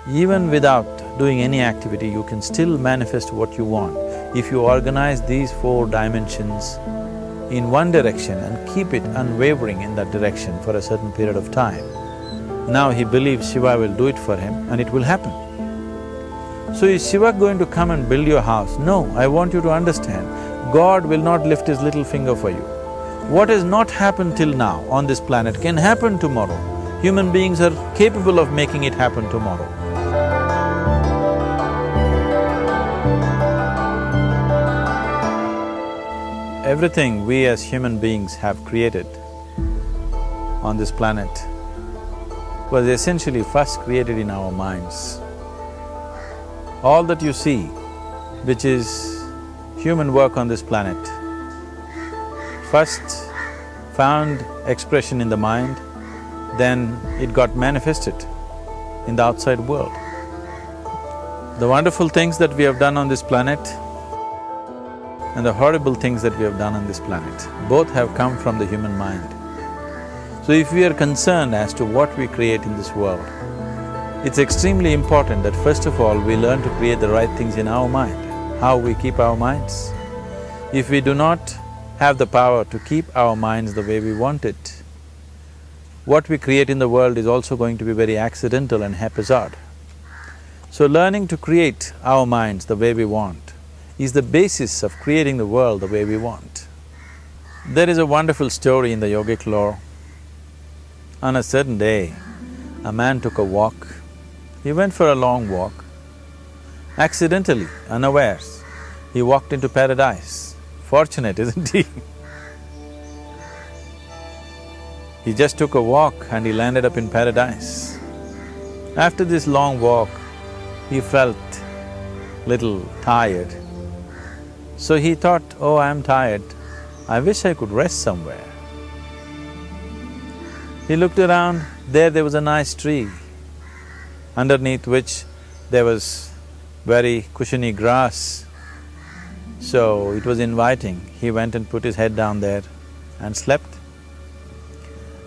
Even without doing any activity, you can still manifest what you want if you organize these 4 dimensions in one direction and keep it unwavering in that direction for a certain period of time. Now he believes Shiva will do it for him and it will happen. So is Shiva going to come and build your house? No, I want you to understand, God will not lift his little finger for you. What has not happened till now on this planet can happen tomorrow. Human beings are capable of making it happen tomorrow. Everything we as human beings have created on this planet was essentially first created in our minds. All that you see, which is human work on this planet, first found expression in the mind, then it got manifested in the outside world. The wonderful things that we have done on this planet and the horrible things that we have done on this planet, both have come from the human mind. So if we are concerned as to what we create in this world, it's extremely important that first of all we learn to create the right things in our mind, how we keep our minds. If we do not have the power to keep our minds the way we want it, what we create in the world is also going to be very accidental and haphazard. So learning to create our minds the way we want is the basis of creating the world the way we want. There is a wonderful story in the yogic lore. On a certain day, a man took a walk. He went for a long walk. Accidentally, unawares, he walked into paradise. Fortunate, isn't he? He just took a walk and he landed up in paradise. After this long walk, he felt little tired. So he thought, oh, I'm tired, I wish I could rest somewhere. He looked around, there was a nice tree, underneath which there was very cushiony grass. So it was inviting. He went and put his head down there and slept.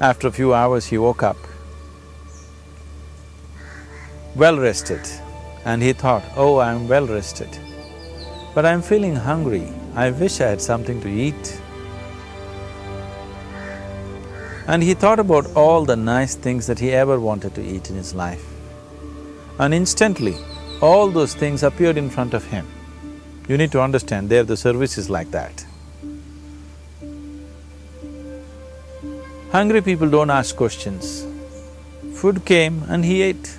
After a few hours, he woke up, well rested, and he thought, oh, I'm well rested, but I'm feeling hungry, I wish I had something to eat. And he thought about all the nice things that he ever wanted to eat in his life. And instantly, all those things appeared in front of him. You need to understand, there the service is like that. Hungry people don't ask questions. Food came and he ate.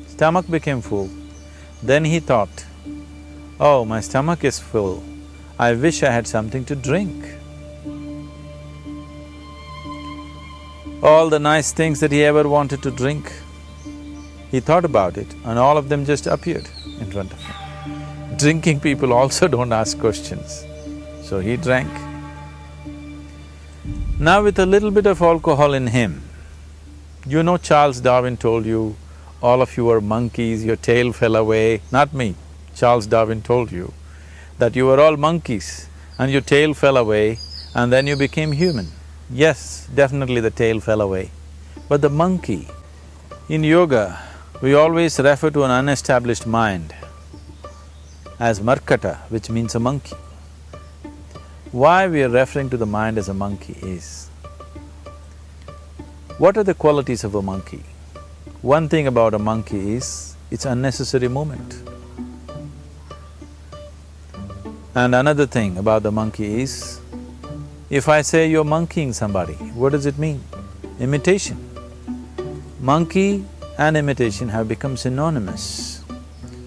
Stomach became full. Then he thought, oh, my stomach is full, I wish I had something to drink. All the nice things that he ever wanted to drink, he thought about it and all of them just appeared in front of him. Drinking people also don't ask questions, so he drank. Now with a little bit of alcohol in him, you know Charles Darwin told you, all of you are monkeys, your tail fell away. Not me, Charles Darwin told you that you were all monkeys and your tail fell away and then you became human. Yes, definitely the tail fell away. But the monkey, in yoga, we always refer to an unestablished mind as markata, which means a monkey. Why we are referring to the mind as a monkey is, what are the qualities of a monkey? One thing about a monkey is, it's unnecessary movement. And another thing about the monkey is, if I say you're monkeying somebody, what does it mean? Imitation. Monkey and imitation have become synonymous.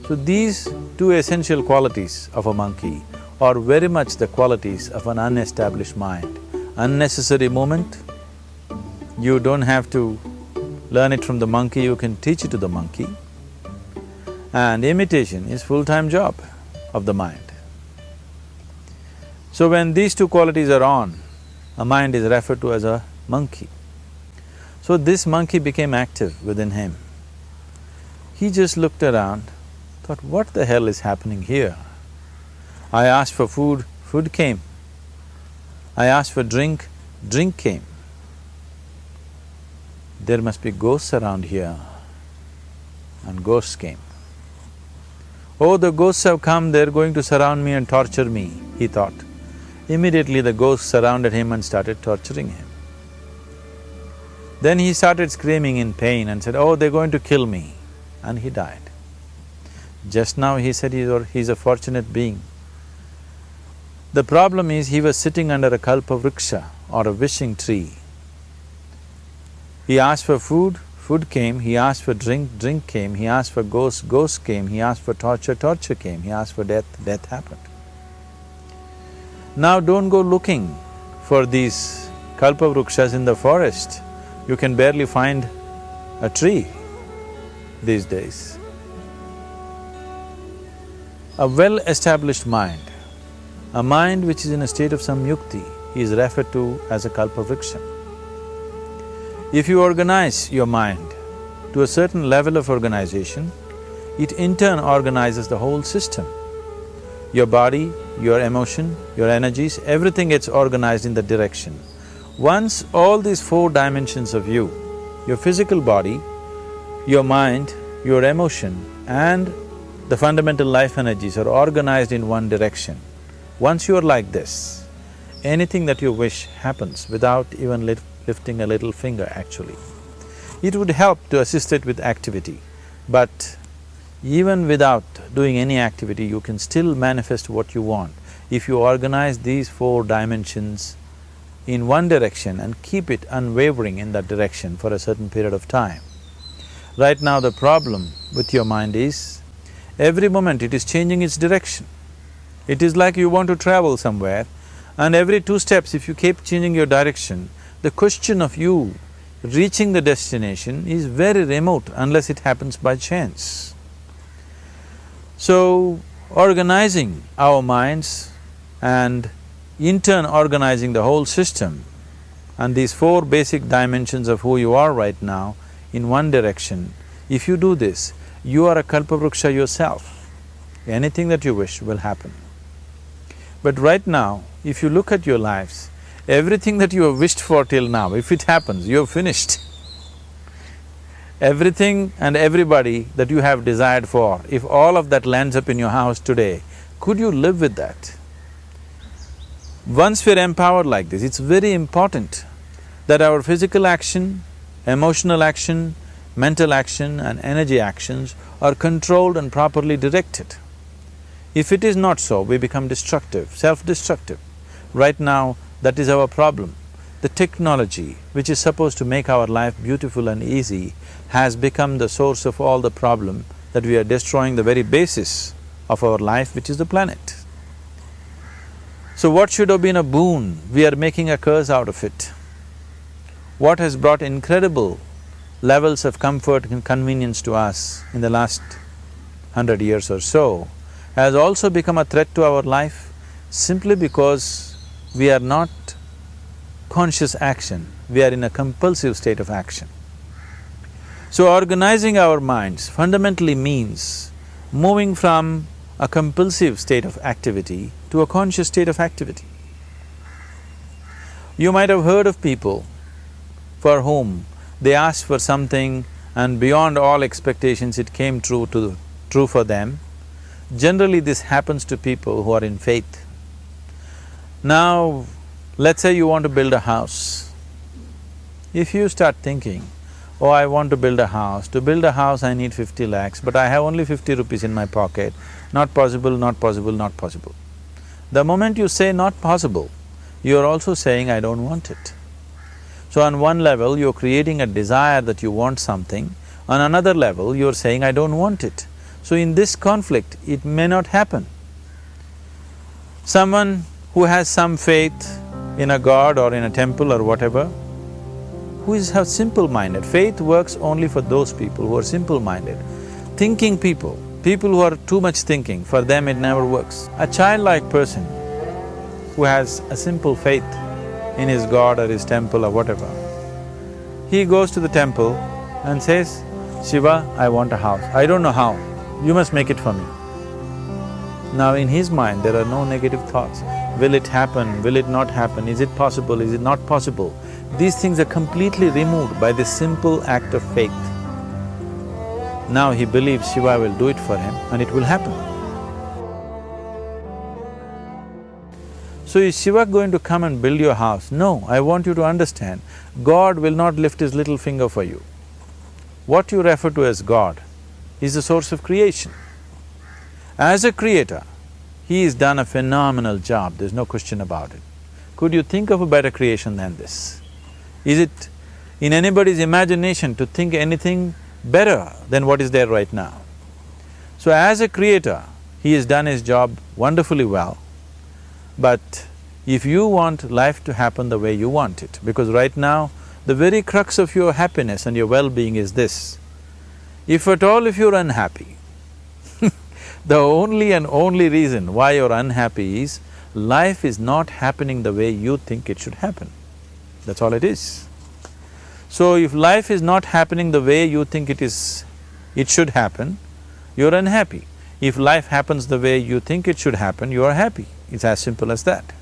So these two essential qualities of a monkey are very much the qualities of an unestablished mind. Unnecessary movement, you don't have to learn it from the monkey, you can teach it to the monkey. And imitation is full-time job of the mind. So when these two qualities are on, a mind is referred to as a monkey. So this monkey became active within him. He just looked around, thought, what the hell is happening here? I asked for food, food came. I asked for drink, drink came. There must be ghosts around here. and ghosts came. Oh, the ghosts have come, they're going to surround me and torture me, he thought. Immediately the ghosts surrounded him and started torturing him. Then he started screaming in pain and said, oh, they're going to kill me, and he died. Just now he said he's a fortunate being. The problem is he was sitting under a kalpavriksha or a wishing tree. He asked for food, food came, he asked for drink, drink came, he asked for ghost, ghost came, he asked for torture, torture came, he asked for death, death happened. Now don't go looking for these kalpavrukshas in the forest. You can barely find a tree these days. A well-established mind, a mind which is in a state of samyukti, is referred to as a kalpavriksha. If you organize your mind to a certain level of organization, it in turn organizes the whole system. Your body, your emotion, your energies, everything gets organized in that direction. Once all these four dimensions of you, your physical body, your mind, your emotion and the fundamental life energies are organized in one direction, once you are like this, anything that you wish happens without even lifting a little finger actually. It would help to assist it with activity, but even without doing any activity, you can still manifest what you want if you organize these four dimensions in one direction and keep it unwavering in that direction for a certain period of time. Right now the problem with your mind is, every moment it is changing its direction. It is like you want to travel somewhere and every 2 steps if you keep changing your direction, the question of you reaching the destination is very remote unless it happens by chance. So, organizing our minds and in turn organizing the whole system and these four basic dimensions of who you are right now in one direction, if you do this, you are a kalpavruksha yourself. Anything that you wish will happen. But right now, if you look at your lives, everything that you have wished for till now, if it happens, you have finished. Everything and everybody that you have desired for, if all of that lands up in your house today, could you live with that? Once we're empowered like this, it's very important that our physical action, emotional action, mental action and energy actions are controlled and properly directed. If it is not so, we become destructive, self-destructive. Right now, that is our problem. The technology, which is supposed to make our life beautiful and easy, has become the source of all the problem that we are destroying the very basis of our life, which is the planet. So what should have been a boon, we are making a curse out of it. What has brought incredible levels of comfort and convenience to us in the last 100 years or so has also become a threat to our life simply because we are not conscious action, we are in a compulsive state of action. So organizing our minds fundamentally means moving from a compulsive state of activity to a conscious state of activity. You might have heard of people for whom they asked for something and beyond all expectations it came true for them. Generally this happens to people who are in faith. Now, let's say you want to build a house. If you start thinking, oh, I want to build a house. To build a house I need 50 lakhs, but I have only 50 rupees in my pocket. Not possible, not possible, not possible. The moment you say not possible, you are also saying I don't want it. So on one level, you're creating a desire that you want something, on another level, you're saying I don't want it. So in this conflict, it may not happen. Someone who has some faith in a god or in a temple or whatever, who is simple-minded, faith works only for those people who are simple-minded. Thinking people, people who are too much thinking, for them it never works. A childlike person who has a simple faith in his god or his temple or whatever, he goes to the temple and says, Shiva, I want a house. I don't know how, you must make it for me. Now in his mind there are no negative thoughts. Will it happen? Will it not happen? Is it possible? Is it not possible? These things are completely removed by this simple act of faith. Now he believes Shiva will do it for him and it will happen. So is Shiva going to come and build your house? No, I want you to understand, God will not lift his little finger for you. What you refer to as God is the source of creation. As a creator, he has done a phenomenal job, there's no question about it. Could you think of a better creation than this? Is it in anybody's imagination to think anything better than what is there right now? So as a creator, he has done his job wonderfully well. But if you want life to happen the way you want it, because right now, the very crux of your happiness and your well-being is this: if at all if you're unhappy, the only and only reason why you're unhappy is life is not happening the way you think it should happen. That's all it is. So if life is not happening the way you think it should happen, you're unhappy. If life happens the way you think it should happen, you are happy. It's as simple as that.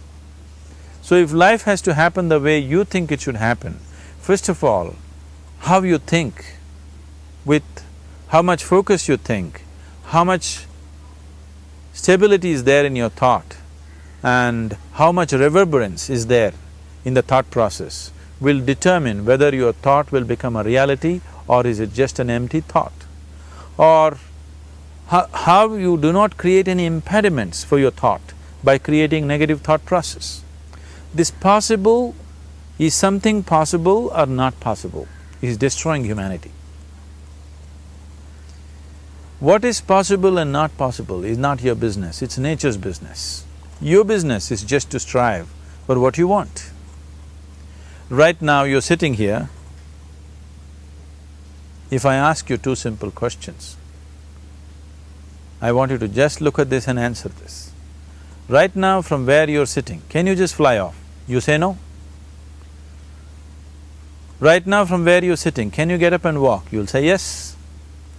So if life has to happen the way you think it should happen, first of all, how you think, with how much focus you think, how much stability is there in your thought, and how much reverberance is there in the thought process will determine whether your thought will become a reality or is it just an empty thought. Or how you do not create any impediments for your thought by creating negative thought process. This possible is something possible or not possible is destroying humanity. What is possible and not possible is not your business, it's nature's business. Your business is just to strive for what you want. Right now you're sitting here, if I ask you two simple questions, I want you to just look at this and answer this. Right now from where you're sitting, can you just fly off? You say no. Right now from where you're sitting, can you get up and walk? You'll say yes.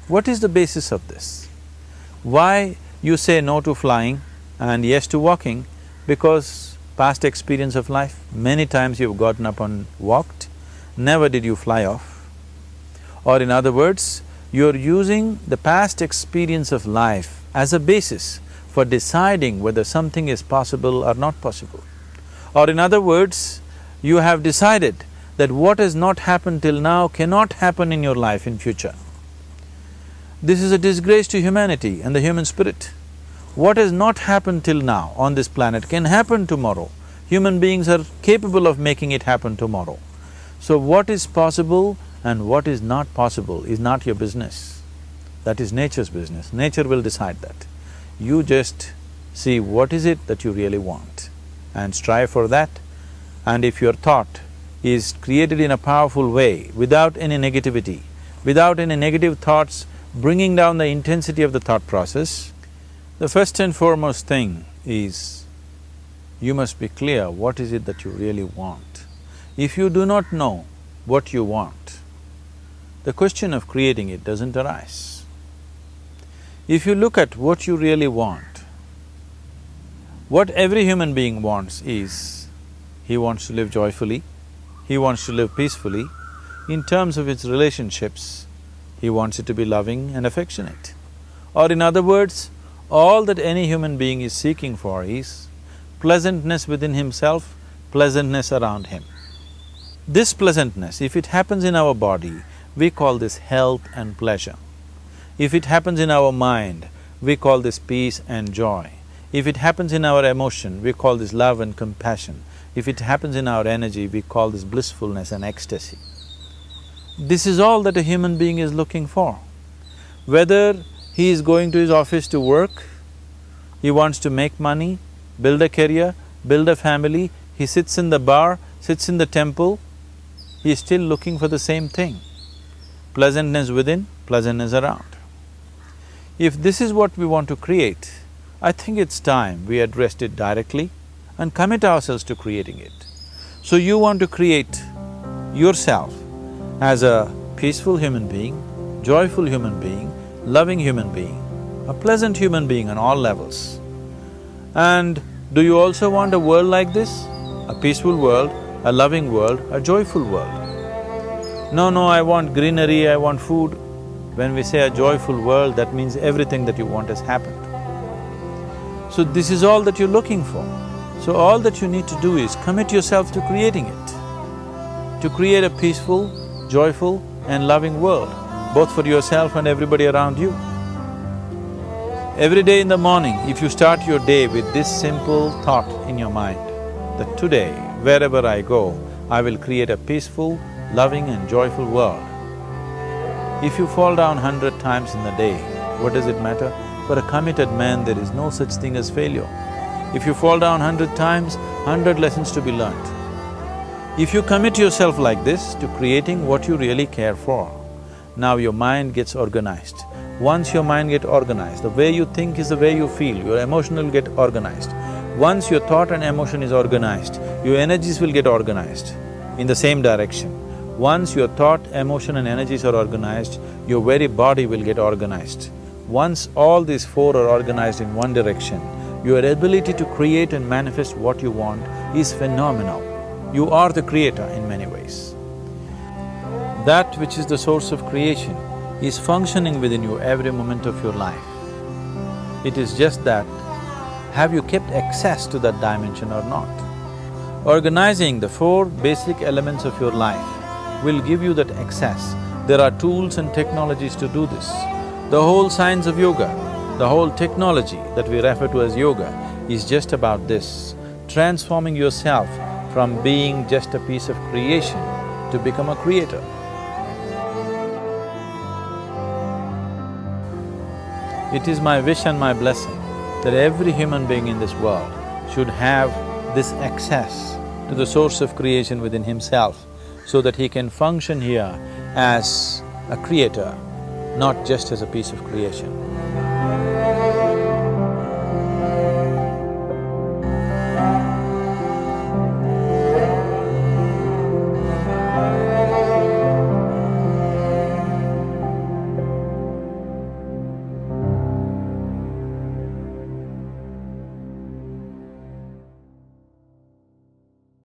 What is the basis of this? Why you say no to flying and yes to walking? Because past experience of life, many times you've gotten up and walked, never did you fly off. Or in other words, you're using the past experience of life as a basis for deciding whether something is possible or not possible. Or in other words, you have decided that what has not happened till now cannot happen in your life in future. This is a disgrace to humanity and the human spirit. What has not happened till now on this planet can happen tomorrow. Human beings are capable of making it happen tomorrow. So what is possible and what is not possible is not your business. That is nature's business. Nature will decide that. You just see what is it that you really want and strive for that. And if your thought is created in a powerful way, without any negativity, without any negative thoughts bringing down the intensity of the thought process, the first and foremost thing is you must be clear what is it that you really want. If you do not know what you want, the question of creating it doesn't arise. If you look at what you really want, what every human being wants is, he wants to live joyfully, he wants to live peacefully. In terms of its relationships, he wants it to be loving and affectionate. Or in other words, all that any human being is seeking for is pleasantness within himself, pleasantness around him. This pleasantness, if it happens in our body, we call this health and pleasure. If it happens in our mind, we call this peace and joy. If it happens in our emotion, we call this love and compassion. If it happens in our energy, we call this blissfulness and ecstasy. This is all that a human being is looking for. Whether he is going to his office to work, he wants to make money, build a career, build a family, he sits in the bar, sits in the temple, he is still looking for the same thing. Pleasantness within, pleasantness around. If this is what we want to create, I think it's time we addressed it directly and commit ourselves to creating it. So you want to create yourself as a peaceful human being, joyful human being, loving human being, a pleasant human being on all levels. And do you also want a world like this? A peaceful world, a loving world, a joyful world? No, I want greenery, I want food. When we say a joyful world, that means everything that you want has happened. So this is all that you're looking for. So all that you need to do is commit yourself to creating it, to create a peaceful, joyful and loving world, both for yourself and everybody around you. Every day in the morning, if you start your day with this simple thought in your mind, that today, wherever I go, I will create a peaceful, loving and joyful world. If you fall down 100 times in the day, what does it matter? For a committed man, there is no such thing as failure. If you fall down 100 times, 100 lessons to be learnt. If you commit yourself like this to creating what you really care for, now your mind gets organized. Once your mind gets organized, the way you think is the way you feel, your emotion will get organized. Once your thought and emotion is organized, your energies will get organized in the same direction. Once your thought, emotion and energies are organized, your very body will get organized. Once all these four are organized in one direction, your ability to create and manifest what you want is phenomenal. You are the creator in many ways. That which is the source of creation is functioning within you every moment of your life. It is just that, have you kept access to that dimension or not? Organizing the four basic elements of your life will give you that access. There are tools and technologies to do this. The whole science of yoga, the whole technology that we refer to as yoga is just about this, transforming yourself from being just a piece of creation to become a creator. It is my wish and my blessing that every human being in this world should have this access to the source of creation within himself so that he can function here as a creator, not just as a piece of creation.